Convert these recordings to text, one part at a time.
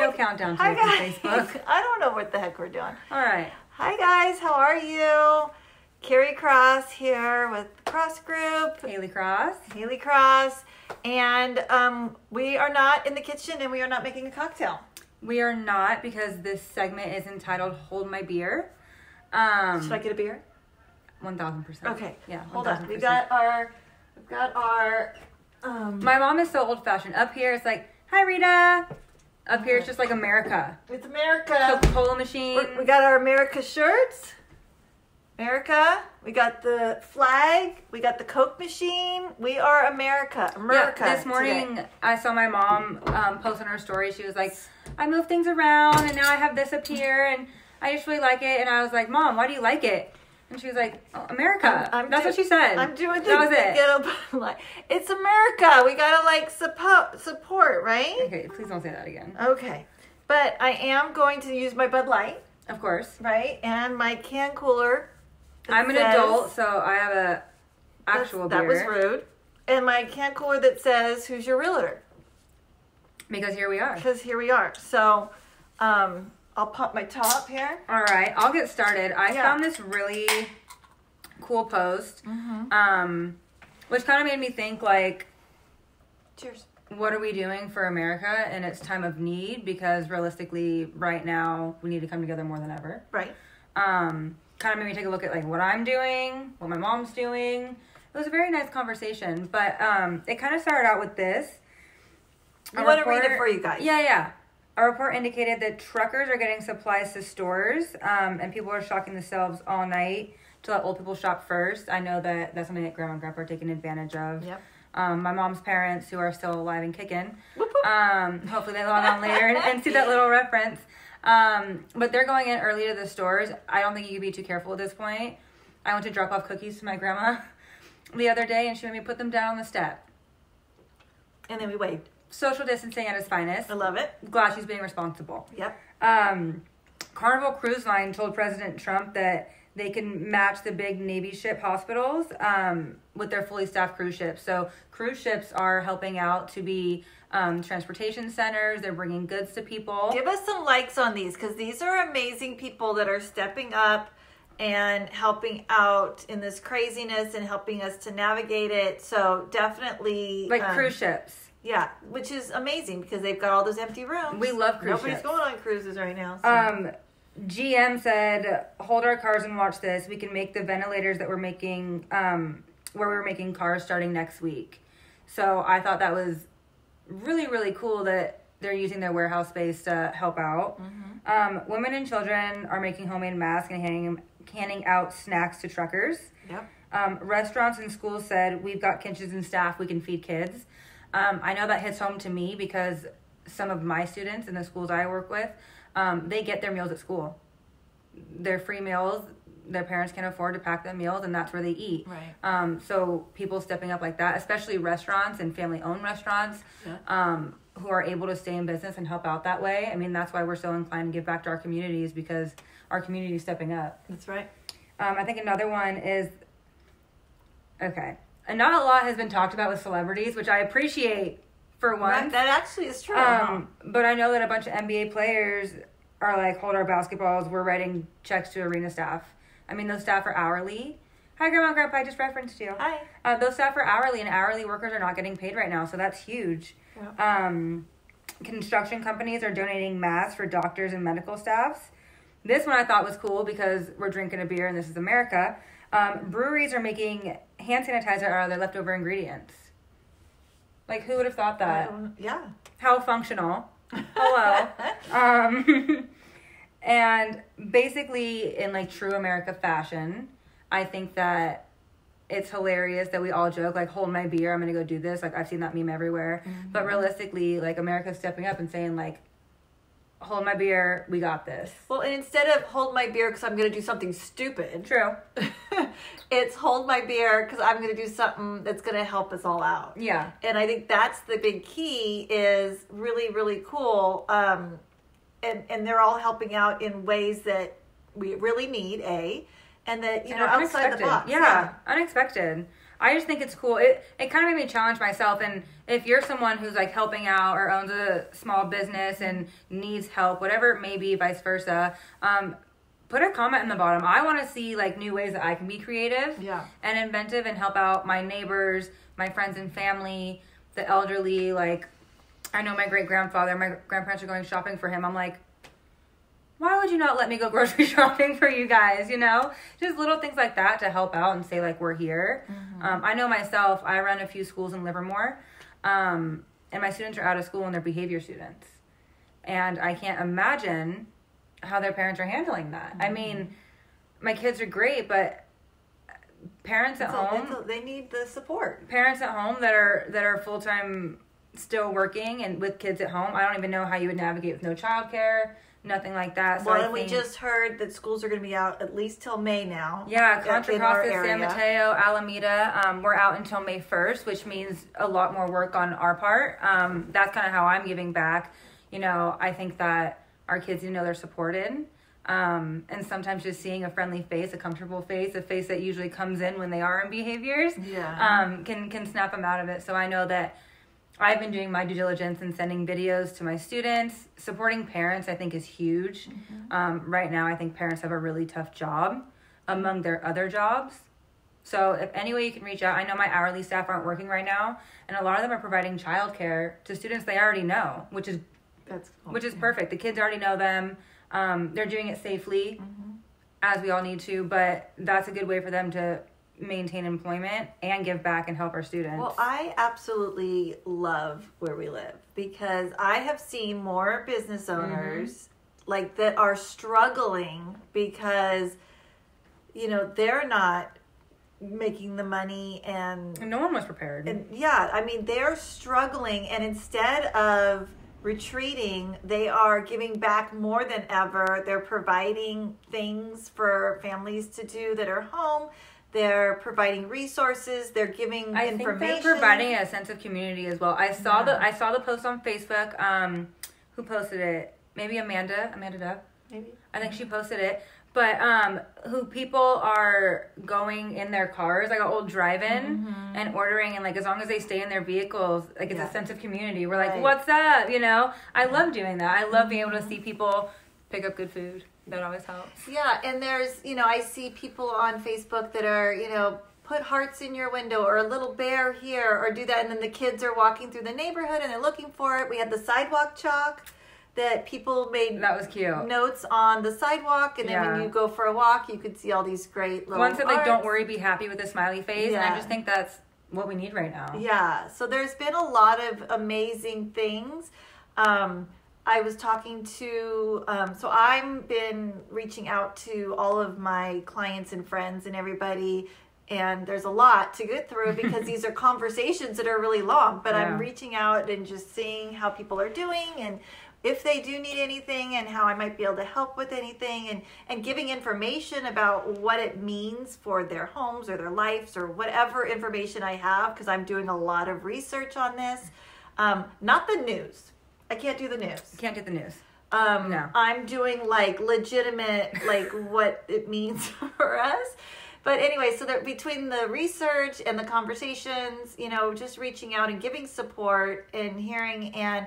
no countdown to Hi it from guys. Facebook. I don't know what the heck we're doing. All right. Hi guys, how are you? Carrie Cross here with Cross Group. Haley Cross. Haley Cross. And we are not in the kitchen and we are not making a cocktail. We are not, because this segment is entitled Hold My Beer. Should I get a beer? 1,000%. Okay. Yeah. Hold on. 1000%. We've got our My mom is so old fashioned. Up here it's like, hi Rita. Up here it's just like America. it's America. Coca-Cola machine. We got our America shirts. America. We got the flag. We got the Coke machine. We are America. America. Yeah, this morning today. I saw my mom post on her story. She was like, I moved things around and now I have this up here and I just really like it. And I was like, Mom, why do you like it? And she was like, oh, America. That's what she said. I'm doing that was it. It's America. We gotta support, right? Okay, please don't say that again. Okay. But I am going to use my Bud Light, Of course. right? And my can cooler. that I'm an says- adult, so I have a actual That beer. was rude. And my can cooler that says, "Who's your realtor?" Because here we are. Because here we are. So, I'll pop my top here. All right, I'll get started. I Yeah. found this really cool post, which kind of made me think, like, Cheers. what are we doing for America in its time of need? Because realistically, right now, we need to come together more than ever. Right. Kind of made me take a look at, like, what I'm doing, what my mom's doing. It was a very nice conversation, but it kind of started out with this. I want to read it for you guys. Yeah. A report indicated that truckers are getting supplies to stores, and people are shocking themselves all night to let old people shop first. I know that that's something that Grandma and Grandpa are taking advantage of. Yep. My mom's parents, who are still alive and kicking, Whoop, whoop. hopefully they log on later and see that little reference. But they're going in early to the stores. I don't think you can be too careful at this point. I went to drop off cookies to my grandma the other day, and she made me put them down on the step. And then we waved. Social distancing at its finest. I love it. Glad she's being responsible. Yep. Carnival Cruise Line told President Trump that they can match the big Navy ship hospitals with their fully staffed cruise ships. So cruise ships are helping out to be transportation centers. They're bringing goods to people. Give us some likes on these, because these are amazing people that are stepping up and helping out in this craziness and helping us to navigate it. So definitely, Like cruise ships. yeah, which is amazing because they've got all those empty rooms. We love cruise Nobody's ships. going on cruises right now. So. GM said, hold our cars and watch this. We can make the ventilators that we're making, where we were making cars starting next week. So I thought that was really, really cool that they're using their warehouse space to help out. Women and children are making homemade masks and handing out snacks to truckers. Yep. Restaurants and schools said, we've got kitchens and staff, we can feed kids. I know that hits home to me because some of my students in the schools I work with, they get their meals at school. They're free meals. Their parents can afford to pack them meals, and that's where they eat. Right. So people stepping up like that, especially restaurants and family-owned restaurants, who are able to stay in business and help out that way. I mean, that's why we're so inclined to give back to our communities, because our community is stepping up. That's right. I think another one is, okay, and not a lot has been talked about with celebrities, which I appreciate for once. That actually is true. But I know that a bunch of NBA players are like, hold our basketballs, we're writing checks to arena staff. I mean, those staff are hourly. Hi, Grandma and Grandpa, I just referenced you. Hi. Those staff are hourly, and hourly workers are not getting paid right now, so that's huge. Yeah. Construction companies are donating masks for doctors and medical staffs. This one I thought was cool because we're drinking a beer and this is America. Breweries are making hand sanitizer out of their leftover ingredients. Like, who would have thought that? Yeah. How functional. Hello. And basically, in like true America fashion, I think that it's hilarious that we all joke, like, hold my beer, I'm going to go do this. Like, I've seen that meme everywhere. But realistically, like, America's stepping up and saying, like, hold my beer, we got this. Well, and instead of hold my beer because I'm going to do something stupid, True. it's hold my beer because I'm going to do something that's going to help us all out. Yeah. And I think that's the big key, is really, really cool. And they're all helping out in ways that we really need, and that, And outside the unexpected. box. Yeah, unexpected. I just think it's cool. It kind of made me challenge myself. And if you're someone who's like helping out or owns a small business and needs help, whatever it may be, vice versa, put a comment in the bottom. I want to see like new ways that I can be creative and inventive and help out my neighbors, my friends and family, the elderly. Like, I know my great-grandfather, my grandparents are going shopping for him. I'm like, why would you not let me go grocery shopping for you guys, you know? Just little things like that to help out and say, like, we're here. I know myself, I run a few schools in Livermore, and my students are out of school and they're behavior students. And I can't imagine how their parents are handling that. I mean, my kids are great, but parents at home... they need the support. Parents at home that are full-time still working and with kids at home, I don't even know how you would navigate with no childcare, nothing like that. So well, we just heard that schools are going to be out at least till May now. Yeah, Contra Costa, San Mateo, Alameda, we're out until May 1st, which means a lot more work on our part. That's kind of how I'm giving back. You know, I think that our kids, you know, they're supported. And sometimes just seeing a friendly face, a comfortable face, a face that usually comes in when they are in behaviors, can snap them out of it. So I know that I've been doing my due diligence and sending videos to my students. Supporting parents, I think, is huge. Right now, I think parents have a really tough job among their other jobs. So if any way you can reach out, I know my hourly staff aren't working right now, and a lot of them are providing childcare to students they already know, which is perfect. The kids already know them. They're doing it safely, as we all need to, but that's a good way for them to maintain employment and give back and help our students. Well, I absolutely love where we live because I have seen more business owners like that are struggling because, you know, they're not making the money and no one was prepared. And yeah, I mean, they're struggling, and instead of retreating, they are giving back more than ever. They're providing things for families to do that are home. They're providing resources. They're giving information. I think they're providing a sense of community as well. I saw the post on Facebook. Who posted it? Maybe Amanda Duff. Maybe. I think she posted it. But who people are going in their cars, like an old drive-in, and ordering, and like as long as they stay in their vehicles, like it's a sense of community. We're like, what's up? You know, I love doing that. I love being able to see people pick up good food. That always helps. Yeah, and there's, you know, I see people on Facebook that are, you know, put hearts in your window or a little bear here or do that, and then the kids are walking through the neighborhood and they're looking for it. We had the sidewalk chalk that people made. That was cute. Notes on the sidewalk, and then when you go for a walk, you could see all these great little One said, like, arts. don't worry, be happy with a smiley face, and I just think that's what we need right now. Yeah, so there's been a lot of amazing things. I was talking to, so I've been reaching out to all of my clients and friends and everybody, and there's a lot to get through because these are conversations that are really long, but I'm reaching out and just seeing how people are doing and if they do need anything and how I might be able to help with anything and giving information about what it means for their homes or their lives or whatever information I have, because I'm doing a lot of research on this. Not the news. I can't do the news. You can't do the news. No. I'm doing like legitimate, like what it means for us. But anyway, so that between the research and the conversations, you know, just reaching out and giving support and hearing, and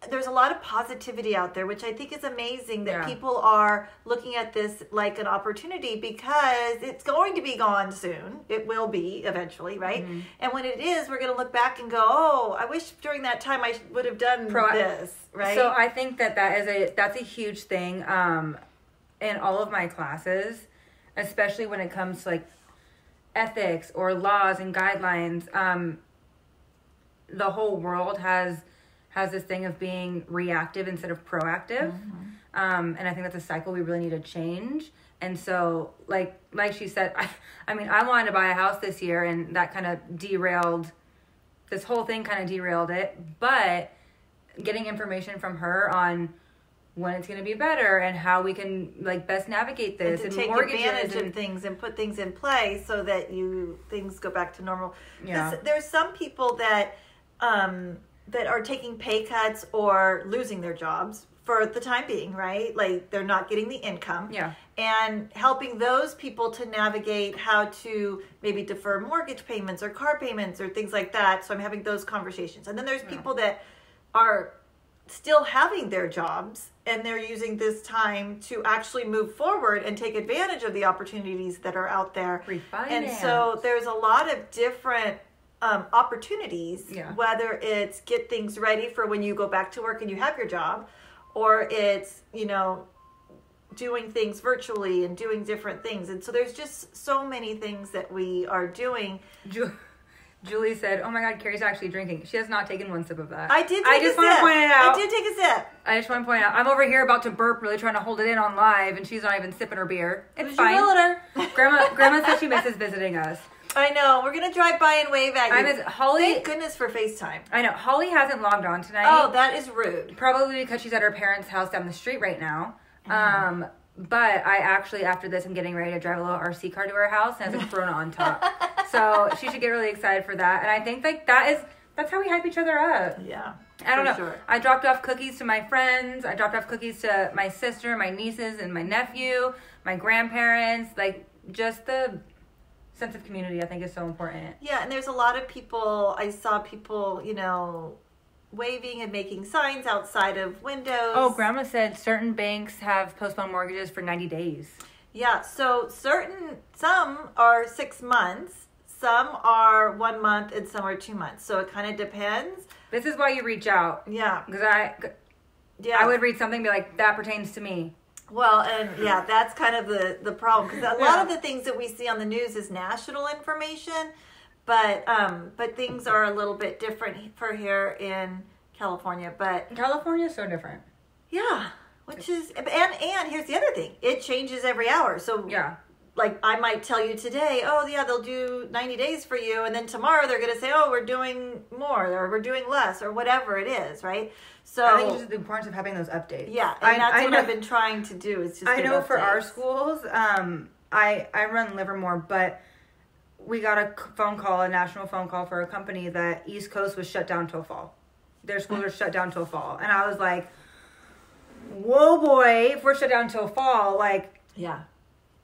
there's a lot of positivity out there, which I think is amazing that people are looking at this like an opportunity because it's going to be gone soon. It will be eventually, right? And when it is, we're going to look back and go, oh, I wish during that time I would have done this, right? So I think that's a huge thing in all of my classes, especially when it comes to like ethics or laws and guidelines. The whole world has this thing of being reactive instead of proactive. And I think that's a cycle we really need to change. And so, like she said, I mean, I wanted to buy a house this year, and that kind of derailed, this whole thing kind of derailed it. But getting information from her on when it's going to be better and how we can like best navigate this and to take advantage of things and put things in place so that things go back to normal. There's some people that that are taking pay cuts or losing their jobs for the time being, right? Like they're not getting the income. Yeah. And helping those people to navigate how to maybe defer mortgage payments or car payments or things like that. So I'm having those conversations. And then there's people that are still having their jobs and they're using this time to actually move forward and take advantage of the opportunities that are out there. Refinance. And so there's a lot of different opportunities, whether it's get things ready for when you go back to work and you have your job, or it's, you know, doing things virtually and doing different things. And so there's just so many things that we are doing. Julie said, "Oh my God, Carrie's actually drinking. She has not taken one sip of that." I did. I just want to point it out. I did take a sip. I just want to point out. I'm over here about to burp, really trying to hold it in on live, and she's not even sipping her beer. It's fine. Grandma said she misses visiting us. I know. We're gonna drive by and wave at you. Holly. Thank goodness for FaceTime. I know. Holly hasn't logged on tonight. Oh, that is rude. Probably because she's at her parents' house down the street right now. But I actually, after this, I'm getting ready to drive a little RC car to her house and has a Corona on top. So she should get really excited for that. And I think like that's how we hype each other up. Yeah. I don't know. Sure. I dropped off cookies to my friends. I dropped off cookies to my sister, my nieces, and my nephew, my grandparents. Like, just the sense of community, I think, is so important. Yeah, and there's a lot of people, I saw people, you know, waving and making signs outside of windows. Oh, Grandma said certain banks have postponed mortgages for 90 days. Yeah, so some are 6 months, some are 1 month, and some are 2 months. So it kind of depends. This is why you reach out. Yeah. Because I would read something and be like, that pertains to me. Well, and yeah, that's kind of the problem. Because a lot of the things that we see on the news is national information. But things are a little bit different for here in California. But California is so different. Yeah, which is and here's the other thing: it changes every hour. So yeah, like I might tell you today, oh yeah, they'll do 90 days for you, and then tomorrow they're going to say, oh, we're doing more or we're doing less or whatever it is, right? So I think it's just the importance of having those updates. Yeah, and that's what I've been trying to do. Is just I know for our schools, I run Livermore, but we got a national phone call for a company that East Coast was shut down till fall. Their schools are shut down till fall. And I was like, whoa, boy, if we're shut down till fall, like, yeah,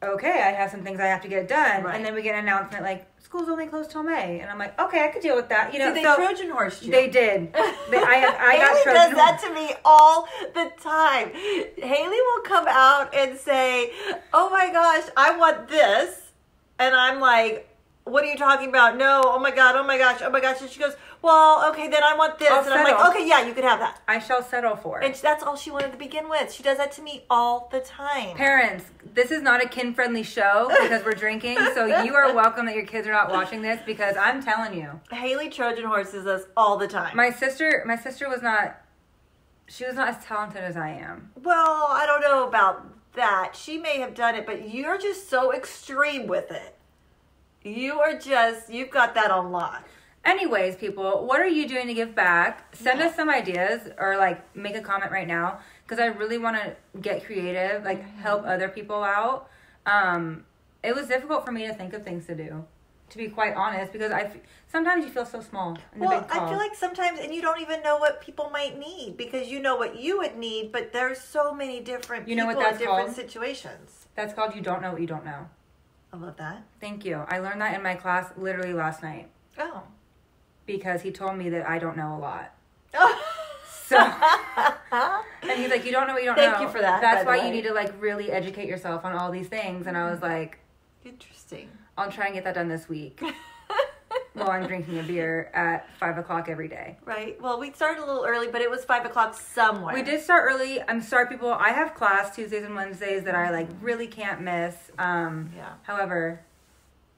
okay, I have some things I have to get done. Right. And then we get an announcement like, school's only closed till May. And I'm like, okay, I could deal with that. You know, they Trojan horsed you. They did. I got Haley Trojan does that to me all the time. Haley will come out and say, oh my gosh, I want this. And I'm like, what are you talking about? No, oh my God, oh my gosh, oh my gosh. And she goes, well, okay, then I want this. And I'm like, okay, yeah, you can have that. I shall settle for it. And that's all she wanted to begin with. She does that to me all the time. Parents, this is not a kid-friendly show because we're drinking, so you are welcome that your kids are not watching this because I'm telling you. Haley Trojan horses us all the time. My sister was not as talented as I am. Well, I don't know about that. She may have done it, but you're just so extreme with it. You've got that on lock. Anyways, people, what are you doing to give back? Send us some ideas or like make a comment right now because I really want to get creative, like help other people out. It was difficult for me to think of things to do, to be quite honest, because sometimes you feel so small in the big call. I feel like sometimes, and you don't even know what people might need because you know what you would need, but there's so many different people in different situations. That's called you don't know what you don't know. I love that. Thank you. I learned that in my class literally last night. Oh. Because he told me that I don't know a lot. Oh. So, and he's like, you don't know what you don't know. Thank you for that. That's why you need to like really educate yourself on all these things. And I was like, interesting. I'll try and get that done this week. While I'm drinking a beer at 5 o'clock every day. Right. Well, we started a little early, but it was 5 o'clock somewhere. We did start early. I'm sorry, people. I have class Tuesdays and Wednesdays that I like really can't miss. Yeah. However,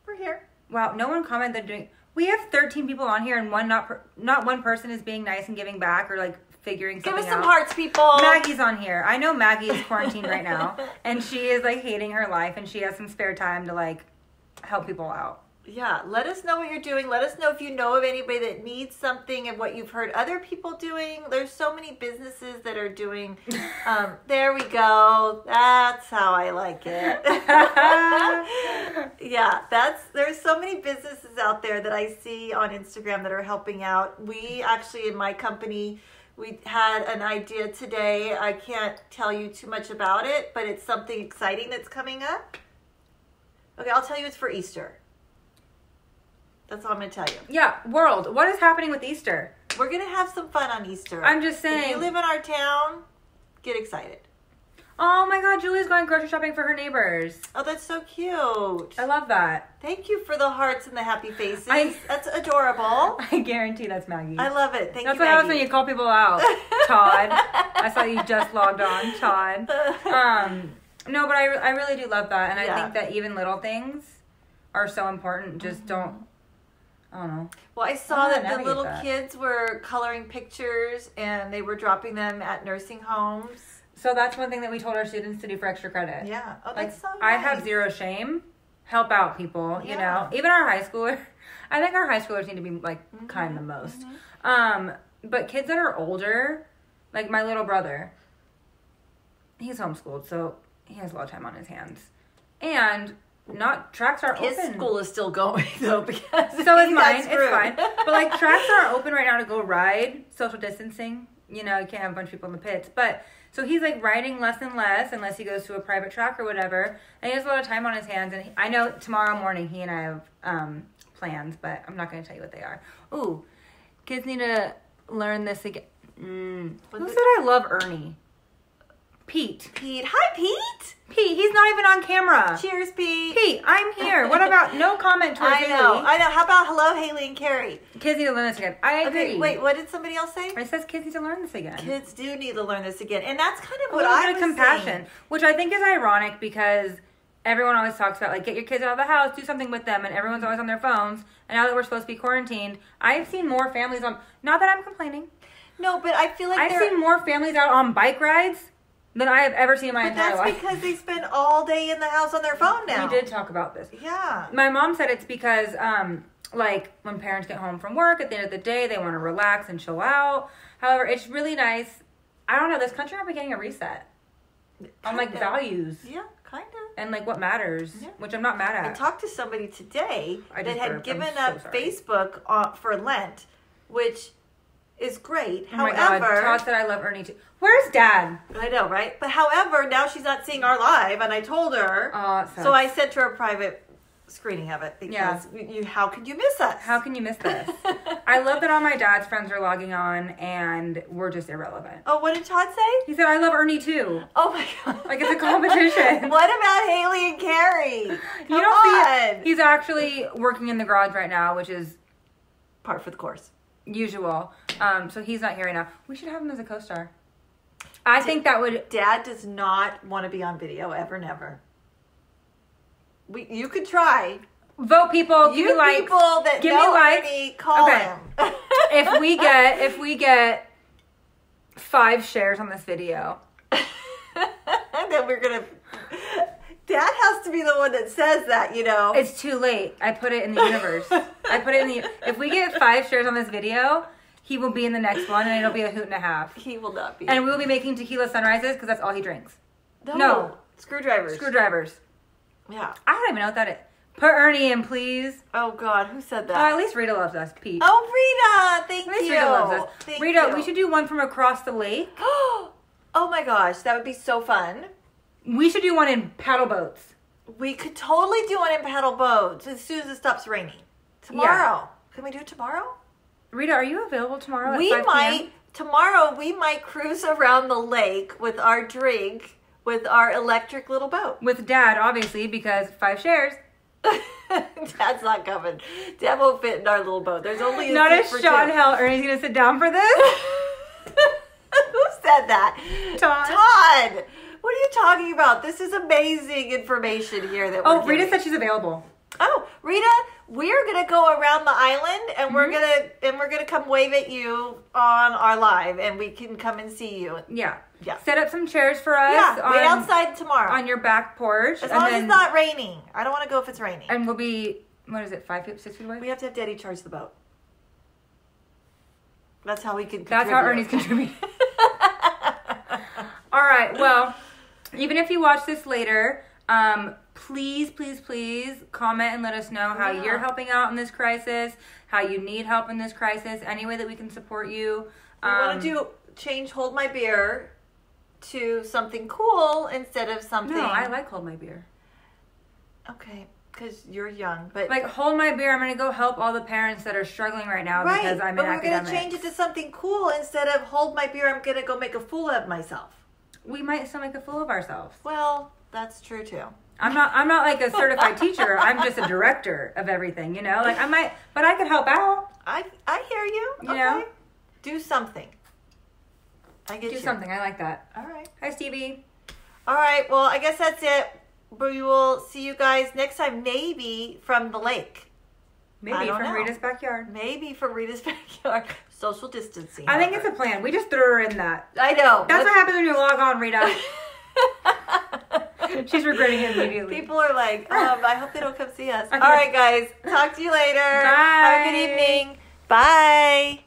we're here. Wow. No one commented doing. We have 13 people on here, and not one person is being nice and giving back or like figuring something out. Give us some hearts, people. Maggie's on here. I know Maggie is quarantined right now, and she is like hating her life, and she has some spare time to like help people out. Yeah, let us know what you're doing. Let us know if you know of anybody that needs something and what you've heard other people doing. There's so many businesses that are doing. There we go. That's how I like it. Yeah, there's so many businesses out there that I see on Instagram that are helping out. We actually, in my company, we had an idea today. I can't tell you too much about it, but it's something exciting that's coming up. Okay, I'll tell you it's for Easter. That's all I'm going to tell you. Yeah, world. What is happening with Easter? We're going to have some fun on Easter. I'm just saying. If you live in our town, get excited. Oh my God, Julie's going grocery shopping for her neighbors. Oh, that's so cute. I love that. Thank you for the hearts and the happy faces. That's adorable. I guarantee that's Maggie. I love it. Thank That's you, what Maggie. happens when you call people out. Todd. I saw you just logged on, Todd. No, but I really do love that. And I think that even little things are so important. Just don't. I don't know. Well, I saw that the navigate little that. kids were coloring pictures and they were dropping them at nursing homes. So that's one thing that we told our students to do for extra credit. Yeah. Oh, Like, that's so nice. I have zero shame. Help out people, you know. Even our high schoolers. I think our high schoolers need to be, like, kind the most. But kids that are older, like my little brother, he's homeschooled, so he has a lot of time on his hands. And tracks are His open. school is still going, though, because So is mine. that's It's rude. fine. But, like, tracks are open right now to go ride. Social distancing. You know, you can't have a bunch of people in the pits. But, so he's, like, riding less and less unless he goes to a private track or whatever. And he has a lot of time on his hands. And I know tomorrow morning he and I have plans, but I'm not going to tell you what they are. Ooh, kids need to learn this again. Who said I love Ernie? Pete. Hi, Pete. Pete, he's not even on camera. Cheers, Pete. Pete, I'm here. What about no comment towards I know. How about hello, Haley and Carrie? Kids need to learn this again. I agree. Okay, wait, what did somebody else say? It says kids need to learn this again. Kids do need to learn this again. And that's kind of A what little I bit was of compassion, saying. which I think is ironic because everyone always talks about, like, get your kids out of the house, do something with them, and everyone's always on their phones. And now that we're supposed to be quarantined, I've seen more families on, not that I'm complaining. No, but I feel like I've seen more families out on bike rides than I have ever seen in my entire that's life. because they spend all day in the house on their phone now. We did talk about this. Yeah. My mom said it's because, like, when parents get home from work at the end of the day, they want to relax and chill out. However, it's really nice. I don't know. This country might be getting a reset on, like, values Yeah, kind of. and, like, what matters, which I'm not mad I at. talked to somebody today I that just had burped. I'm given so up sorry. Facebook for Lent, which is great. Oh my However, God. Todd said I love Ernie too. Where's Dad? I know, right? But however, now she's not seeing our live, and I told her. Oh, it sucks. So I sent her a private screening of it because how could you miss us? How can you miss this? I love that all my dad's friends are logging on and we're just irrelevant. Oh, what did Todd say? He said I love Ernie too. Oh my God! Like, it's a competition. What about Haley and Carrie? You don't see it. He's actually working in the garage right now, which is Par for the course. usual. So he's not here right now. We should have him as a co-star. I think that would. Dad does not want to be on video ever, never. You could try. Vote, people. Give You me likes. people that Give me know likes. Ernie, call Okay. him. if we get 5 shares on this video, And then we're gonna. Dad has to be the one that says that, you know. it's too late. I put it in the universe. I put it in the. If we get 5 shares on this video, he will be in the next one, and it'll be a hoot and a half. He will not be. And we will be making tequila sunrises because that's all he drinks. no. Screwdrivers. Screwdrivers. Yeah. I don't even know what that is. Put Ernie in, please. Oh God, who said Oh, that? at least Rita loves us, Pete. Oh, Rita, thank At least you. Rita loves us. Thank Rita, you. we should do one from across the lake. Oh my gosh, that would be so fun. We should do one in paddle boats. We could totally do one in paddle boats as soon as it stops raining. Tomorrow. Can we do it tomorrow? Rita, are you available tomorrow at We 5 p.m.? tomorrow we might cruise around the lake with our drink with our electric little boat. With Dad, obviously, because 5 shares. Dad's not coming. Dad won't fit in our little boat. There's only a Not seat a for shot in two. hell Ernie's going to sit down for this. Who said that? Todd. Todd! What are you talking about? This is amazing information here that we're Rita giving. said she's available. Oh, Rita, we're gonna go around the island and we're Mm-hmm. gonna come wave at you on our live and we can come and see you. Yeah. Yeah. Set up some chairs for us. Yeah, wait outside tomorrow. On your back porch. as long as it's not raining. I don't want to go if it's raining. And we'll be what is it, 5 feet, 6 feet away? We have to have Daddy charge the boat. That's how we can contribute. That's how Ernie's contributing. All right. Well, even if you watch this later, please, please, please comment and let us know how you're helping out in this crisis, how you need help in this crisis, any way that we can support you. We want to change Hold My Beer to something cool instead of something... No, I like Hold My Beer. Okay, because you're young, but... Like, Hold My Beer, I'm going to go help all the parents that are struggling right now because I'm in academics. But we're going to change it to something cool instead of Hold My Beer, I'm going to go make a fool of myself. We might still make a fool of ourselves. Well, that's true too. I'm not like a certified teacher. I'm just a director of everything, you know? Like, but I could help out. I hear you. You know? Do something. I get you. Do something. I like that. All right. Hi, Stevie. All right. Well, I guess that's it. We will see you guys next time, maybe from the lake. Maybe from Rita's backyard. Maybe from Rita's backyard. Social distancing. I think it's a plan. We just threw her in that. I know. That's what happens when you log on, Rita. She's regretting it immediately. People are like, I hope they don't come see us. All right, guys. Talk to you later. Bye. Have a good evening. Bye.